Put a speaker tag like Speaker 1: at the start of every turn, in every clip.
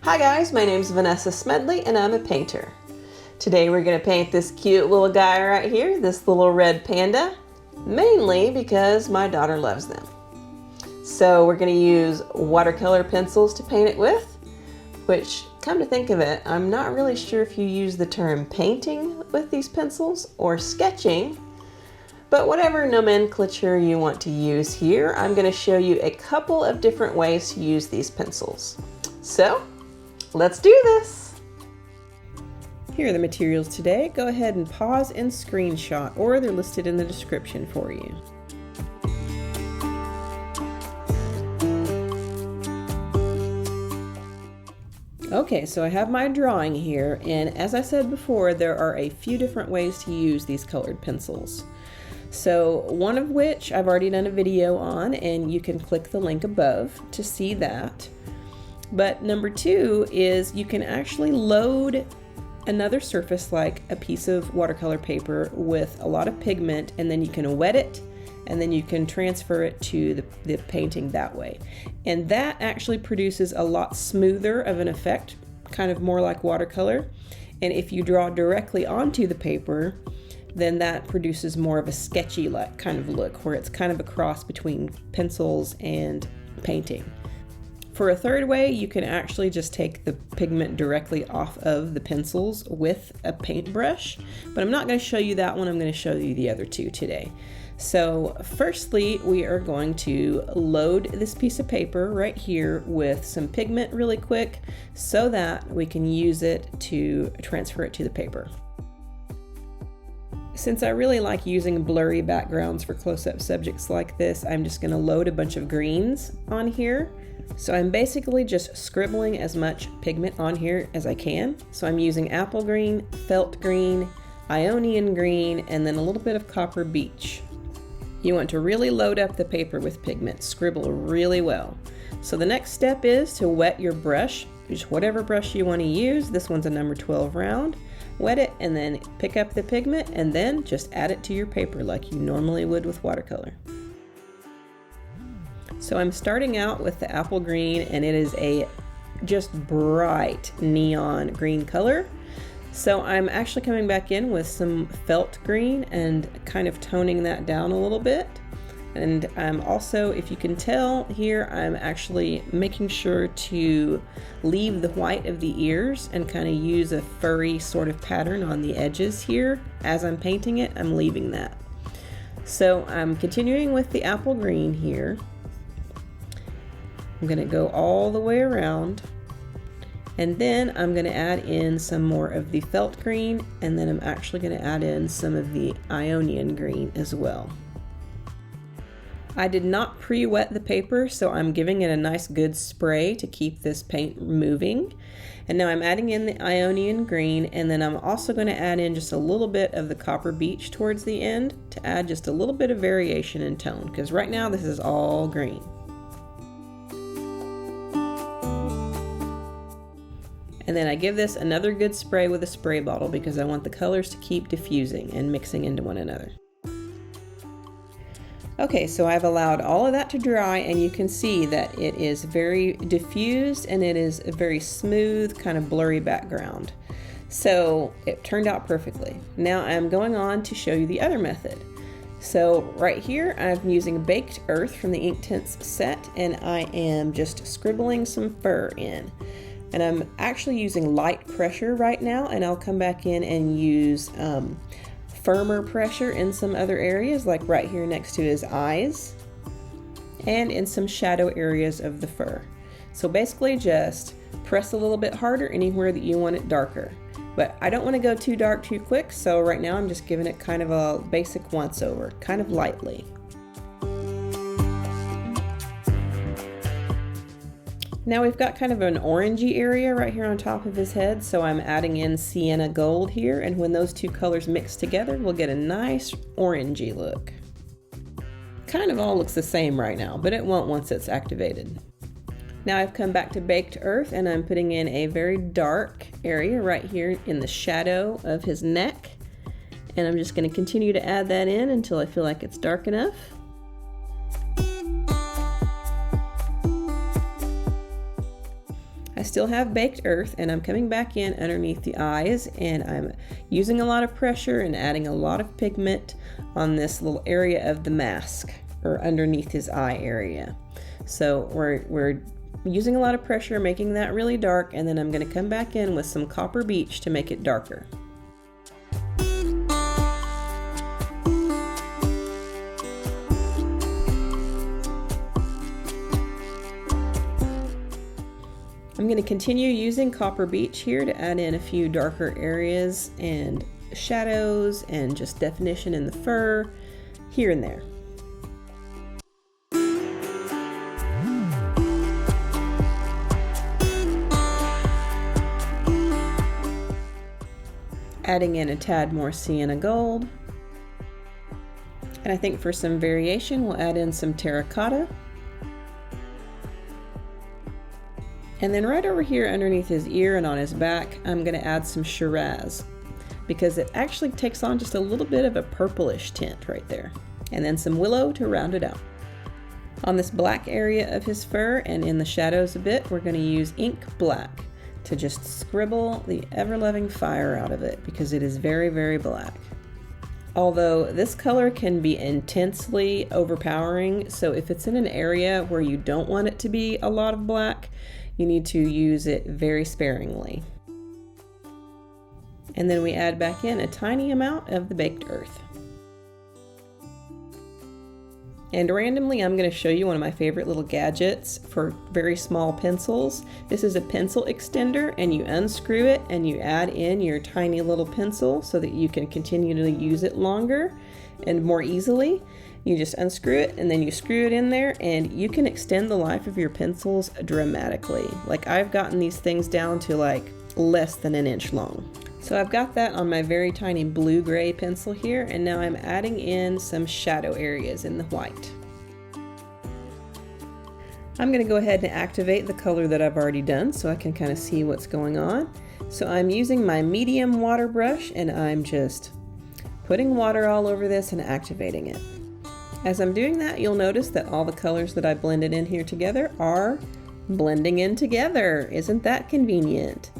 Speaker 1: Hi guys, my name's Vanessa Smedley and I'm a painter. Today we're going to paint this cute little guy right here, this little red panda, mainly because my daughter loves them. So we're going to use watercolor pencils to paint it with, which, come to think of it, I'm not really sure if you use the term painting with these pencils or sketching, but whatever nomenclature you want to use here, I'm going to show you a couple of different ways to use these pencils. So, let's do this! Here are the materials today. Go ahead and pause and screenshot, or they're listed in the description for you. Okay, so I have my drawing here, and as I said before, there are a few different ways to use these colored pencils. So one of which I've already done a video on, and you can click the link above to see that. But number two is you can actually load another surface like a piece of watercolor paper with a lot of pigment, and then you can wet it, and then you can transfer it to the painting that way. And that actually produces a lot smoother of an effect, kind of more like watercolor. And if you draw directly onto the paper, then that produces more of a sketchy like kind of look, where it's kind of a cross between pencils and painting. For a third way, you can actually just take the pigment directly off of the pencils with a paintbrush, but I'm not going to show you that one. I'm going to show you the other two today. So firstly, we are going to load this piece of paper right here with some pigment really quick so that we can use it to transfer it to the paper. Since I really like using blurry backgrounds for close-up subjects like this, I'm just going to load a bunch of greens on here. So I'm basically just scribbling as much pigment on here as I can. So I'm using apple green, felt green, Ionian green, and then a little bit of copper beech. You want to really load up the paper with pigment, scribble really well. So the next step is to wet your brush, just whatever brush you want to use. This one's a number 12 round. Wet it and then pick up the pigment and then just add it to your paper like you normally would with watercolor. So I'm starting out with the apple green, and it is a just bright neon green color. So I'm actually coming back in with some felt green and kind of toning that down a little bit. And I'm also, if you can tell here, I'm actually making sure to leave the white of the ears and kind of use a furry sort of pattern on the edges here. As I'm painting it, I'm leaving that. So I'm continuing with the apple green here. I'm going to go all the way around, and then I'm going to add in some more of the felt green, and then I'm actually going to add in some of the Ionian green as well. I did not pre-wet the paper, so I'm giving it a nice good spray to keep this paint moving. And now I'm adding in the Ionian green, and then I'm also going to add in just a little bit of the copper beech towards the end to add just a little bit of variation in tone, because right now this is all green. And then I give this another good spray with a spray bottle because I want the colors to keep diffusing and mixing into one another. Okay, so I've allowed all of that to dry, and you can see that it is very diffused and it is a very smooth, kind of blurry background. So it turned out perfectly. Now I'm going on to show you the other method. So right here I'm using Baked Earth from the Inktense set, and I am just scribbling some fur in. And I'm actually using light pressure right now, and I'll come back in and use firmer pressure in some other areas, like right here next to his eyes and in some shadow areas of the fur. So basically just press a little bit harder anywhere that you want it darker. But I don't want to go too dark too quick, so right now I'm just giving it kind of a basic once over, kind of lightly. Now we've got kind of an orangey area right here on top of his head, so I'm adding in Sienna Gold here, and when those two colors mix together, we'll get a nice orangey look. Kind of all looks the same right now, but it won't once it's activated. Now I've come back to Baked Earth, and I'm putting in a very dark area right here in the shadow of his neck, and I'm just going to continue to add that in until I feel like it's dark enough. still have baked earth, and I'm coming back in underneath the eyes, and I'm using a lot of pressure and adding a lot of pigment on this little area of the mask, or underneath his eye area. So we're using a lot of pressure, making that really dark, and then I'm going to come back in with some copper beech to make it darker. I'm going to continue using copper beech here to add in a few darker areas and shadows and just definition in the fur here and there. Adding in a tad more Sienna Gold. And I think for some variation, we'll add in some Terracotta. And then right over here underneath his ear and on his back, I'm going to add some Shiraz, because it actually takes on just a little bit of a purplish tint right there. And then some Willow to round it out. On this black area of his fur and in the shadows a bit, we're going to use ink black to just scribble the ever-loving fire out of it, because it is very, very black. Although this color can be intensely overpowering, so if it's in an area where you don't want it to be a lot of black, you need to use it very sparingly. And then we add back in a tiny amount of the baked earth. And randomly, I'm going to show you one of my favorite little gadgets for very small pencils. This is a pencil extender, and you unscrew it and you add in your tiny little pencil so that you can continue to use it longer and more easily. You just unscrew it and then you screw it in there, and you can extend the life of your pencils dramatically. Like, I've gotten these things down to like less than an inch long. So I've got that on my very tiny blue-gray pencil here, and now I'm adding in some shadow areas in the white. I'm going to go ahead and activate the color that I've already done so I can kind of see what's going on. So I'm using my medium water brush, and I'm just putting water all over this and activating it. As I'm doing that, you'll notice that all the colors that I blended in here together are blending in together. Isn't that convenient?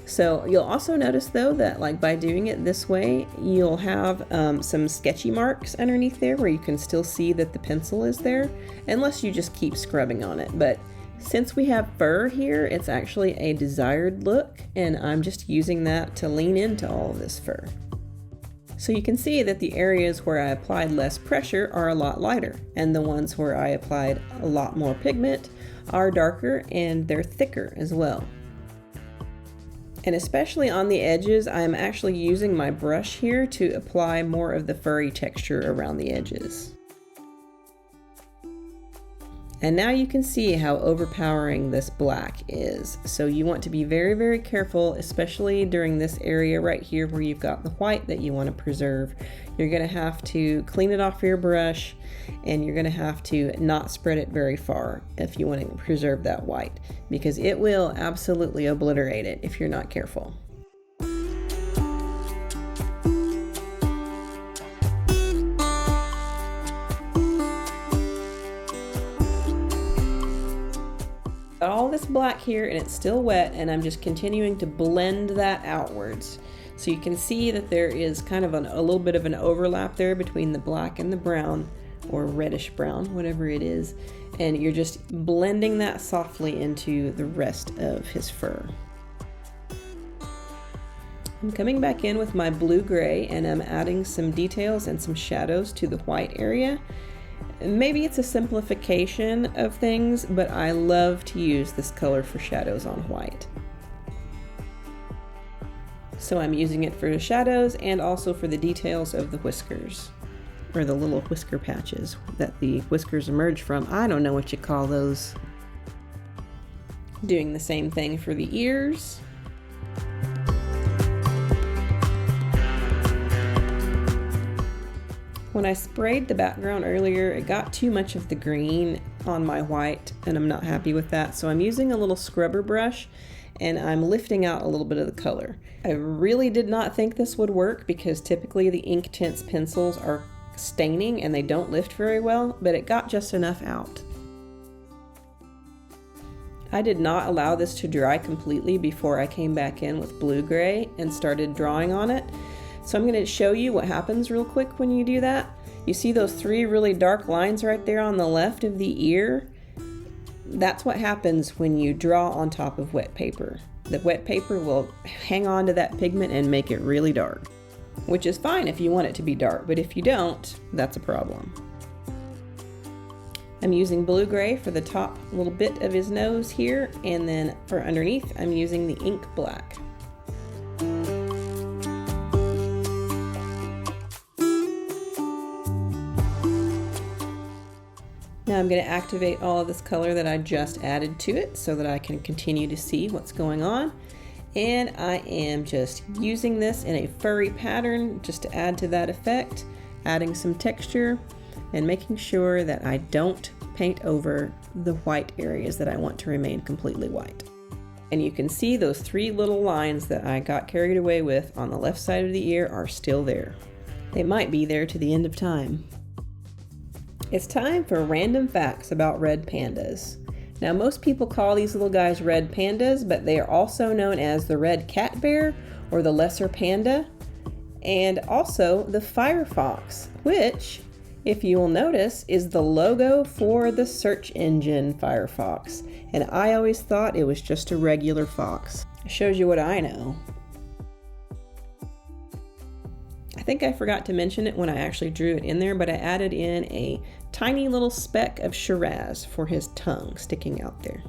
Speaker 1: So you'll also notice though that like by doing it this way, you'll have some sketchy marks underneath there where you can still see that the pencil is there, unless you just keep scrubbing on it. But since we have fur here, it's actually a desired look, and I'm just using that to lean into all of this fur. So you can see that the areas where I applied less pressure are a lot lighter, and the ones where I applied a lot more pigment are darker, and they're thicker as well. And especially on the edges, I'm actually using my brush here to apply more of the furry texture around the edges. And now you can see how overpowering this black is. So you want to be very, very careful, especially during this area right here where you've got the white that you want to preserve. You're going to have to clean it off your brush, and you're going to have to not spread it very far if you want to preserve that white, because it will absolutely obliterate it if you're not careful. Got all this black here, and it's still wet, and I'm just continuing to blend that outwards. So you can see that there is kind of a little bit of an overlap there between the black and the brown, or reddish brown, whatever it is, and you're just blending that softly into the rest of his fur. I'm coming back in with my blue-gray, and I'm adding some details and some shadows to the white area. Maybe it's a simplification of things, but I love to use this color for shadows on white. So I'm using it for the shadows and also for the details of the whiskers, or the little whisker patches that the whiskers emerge from. I don't know what you call those. Doing the same thing for the ears. When I sprayed the background earlier, it got too much of the green on my white, and I'm not happy with that. So I'm using a little scrubber brush, and I'm lifting out a little bit of the color. I really did not think this would work, because typically the Inktense pencils are staining and they don't lift very well, but it got just enough out. I did not allow this to dry completely before I came back in with blue gray and started drawing on it. So I'm going to show you what happens real quick when you do that. You see those three really dark lines right there on the left of the ear? That's what happens when you draw on top of wet paper. The wet paper will hang on to that pigment and make it really dark, which is fine if you want it to be dark, but if you don't, that's a problem. I'm using blue gray for the top little bit of his nose here, and then for underneath I'm using the ink black. Now I'm going to activate all of this color that I just added to it so that I can continue to see what's going on. And I am just using this in a furry pattern just to add to that effect, adding some texture and making sure that I don't paint over the white areas that I want to remain completely white. And you can see those three little lines that I got carried away with on the left side of the ear are still there. They might be there to the end of time. It's time for random facts about red pandas. Now most people call these little guys red pandas, but they are also known as the red cat bear or the lesser panda, and also the firefox, which, if you will notice, is the logo for the search engine Firefox. And I always thought it was just a regular fox. It shows you what I know. I think I forgot to mention it when I actually drew it in there, but I added in a tiny little speck of Shiraz for his tongue sticking out there.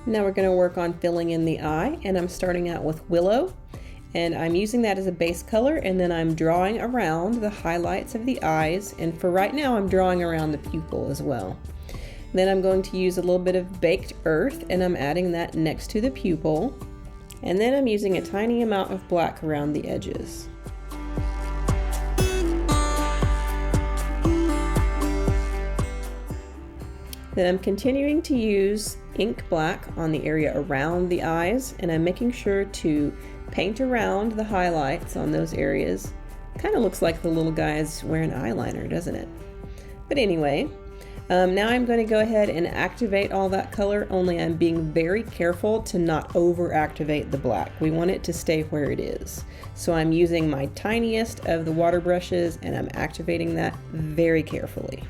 Speaker 1: Now we're going to work on filling in the eye, and I'm starting out with Willow. And I'm using that as a base color, and then I'm drawing around the highlights of the eyes, and for right now I'm drawing around the pupil as well. Then I'm going to use a little bit of baked earth, and I'm adding that next to the pupil, and then I'm using a tiny amount of black around the edges. Then I'm continuing to use ink black on the area around the eyes, and I'm making sure to paint around the highlights on those areas. Kind of looks like the little guy's wearing eyeliner, doesn't it? But anyway, now I'm going to go ahead and activate all that color, only I'm being very careful to not over activate the black. We want it to stay where it is. So I'm using my tiniest of the water brushes, and I'm activating that very carefully.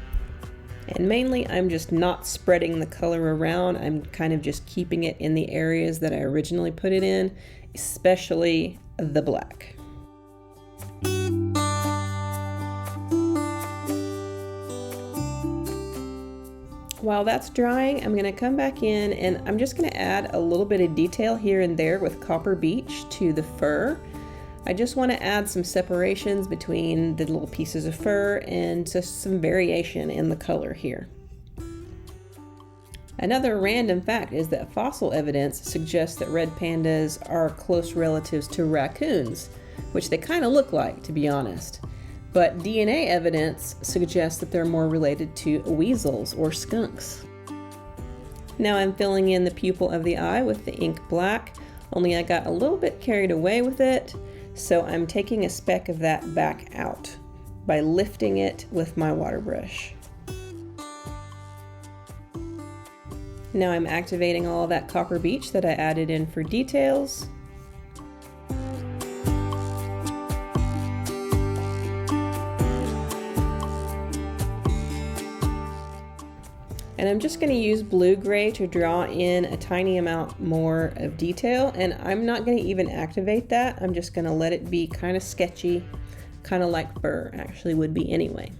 Speaker 1: And mainly I'm just not spreading the color around, I'm kind of just keeping it in the areas that I originally put it in, especially the black. While that's drying, I'm going to come back in and I'm just going to add a little bit of detail here and there with Copper Beech to the fur. I just want to add some separations between the little pieces of fur and just some variation in the color here. Another random fact is that fossil evidence suggests that red pandas are close relatives to raccoons, which they kind of look like, to be honest. But DNA evidence suggests that they're more related to weasels or skunks. Now I'm filling in the pupil of the eye with the ink black, only I got a little bit carried away with it, so I'm taking a speck of that back out by lifting it with my water brush. Now I'm activating all of that Copper Beech that I added in for details. And I'm just going to use blue gray to draw in a tiny amount more of detail, and I'm not going to even activate that. I'm just going to let it be kind of sketchy, kind of like fur actually would be anyway.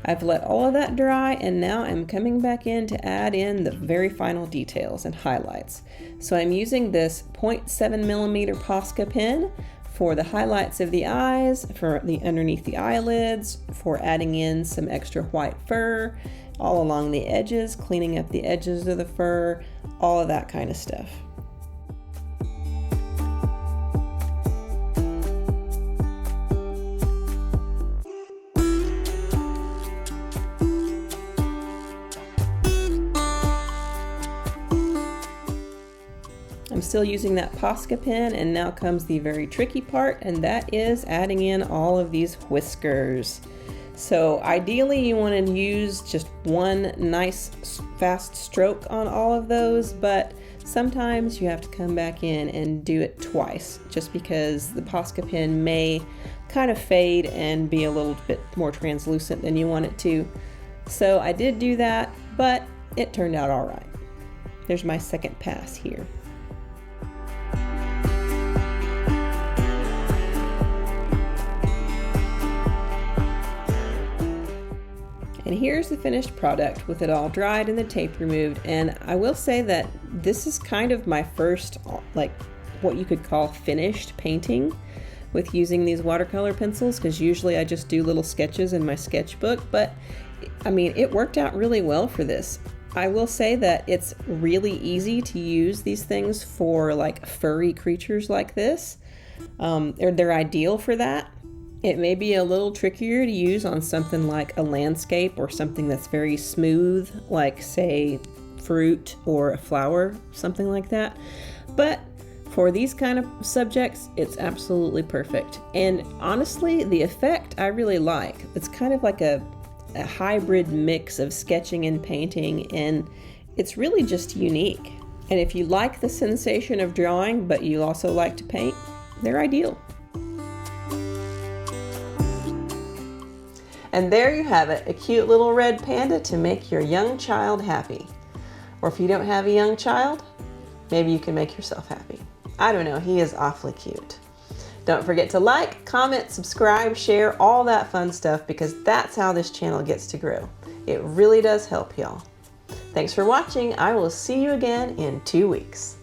Speaker 1: I've let all of that dry, and now I'm coming back in to add in the very final details and highlights. So I'm using this 0.7mm Posca pen for the highlights of the eyes, for the underneath the eyelids, for adding in some extra white fur, all along the edges, cleaning up the edges of the fur, all of that kind of stuff. still using that Posca pen, and now comes the very tricky part, and that is adding in all of these whiskers. So ideally you want to use just one nice fast stroke on all of those, but sometimes you have to come back in and do it twice, just because the Posca pen may kind of fade and be a little bit more translucent than you want it to. So I did do that, but it turned out all right. There's my second pass here. And here's the finished product with it all dried and the tape removed. And I will say that this is kind of my first, like, what you could call finished painting with using these watercolor pencils, because usually I just do little sketches in my sketchbook, but I mean, it worked out really well for this. I will say that it's really easy to use these things for like furry creatures like this. They're ideal for that. It may be a little trickier to use on something like a landscape or something that's very smooth, like say fruit or a flower, something like that. But for these kind of subjects, it's absolutely perfect. And honestly, the effect I really like. It's kind of like a hybrid mix of sketching and painting, and it's really just unique. And if you like the sensation of drawing, but you also like to paint, they're ideal. And there you have it, a cute little red panda to make your young child happy. Or if you don't have a young child, maybe you can make yourself happy. I don't know, he is awfully cute. Don't forget to like, comment, subscribe, share, all that fun stuff, because that's how this channel gets to grow. It really does help y'all. Thanks for watching. I will see you again in 2 weeks.